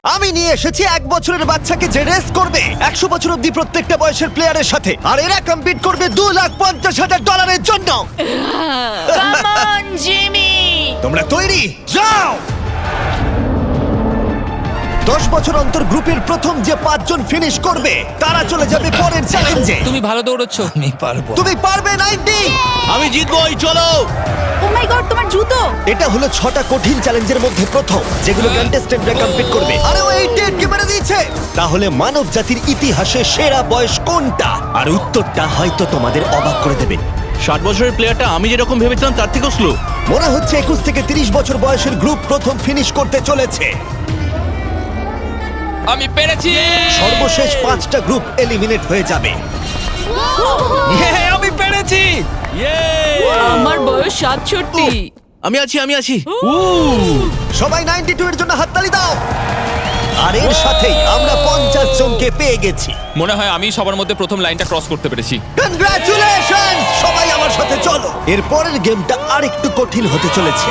আমি নিয়ে এসেছি 1 বছরের বাচ্চাকে যে রেস করবে 100 বছর অব্দি প্রত্যেকটা বয়সের প্লেয়ারের সাথে, আর এরা কম্পিট করবে $2,50,000 জন্য। Come on Jimmy. তোমরা তৈরি? যাও। 10 বছর অন্তর গ্রুপের প্রথম যে 5 জন ফিনিশ করবে তারা চলে যাবে পরের চ্যালেঞ্জে। তুমি ভালো দৌড়চ্ছ। আমি পারবো। তুমি পারবে 90। আমি জিতবই, চলো। ও মাই গড, তোমার জুতো। এটা হলো 6টা কঠিন চ্যালেঞ্জের মধ্যে প্রথম, যেগুলো কন্টেস্টেন্টরা কমপ্লিট করবে। আরে ও 88 কে মেরে দিয়েছে। তাহলে মানব জাতির ইতিহাসে সেরা বয়স কোনটা? আর উত্তরটা হয়তো তোমাদের অবাক করে দেবে। 60 বছরের প্লেয়ারটা আমি যেরকম ভেবেছিলাম তার থেকেও স্লো। মনে হচ্ছে 21 থেকে 30 বছর বয়সের গ্রুপ প্রথম ফিনিশ করতে চলেছে। আমি পেরেছি। সর্বশেষ 5টা গ্রুপ এলিমিনেট হয়ে যাবে। আমি পেরেছি। আমার বয়স 67। আমি আছি। সবাই 92 এর জন্য হাততালি দাও। আর এর সাথেই আমরা 50 জনকে পেয়ে গেছি। মনে হয় আমি সবার মধ্যে প্রথম লাইনটা ক্রস করতে পেরেছি। কনগ্রাচুলেশনস! সবাই আমার সাথে চলো। এর পরের গেমটা আরেকটু কঠিন হতে চলেছে।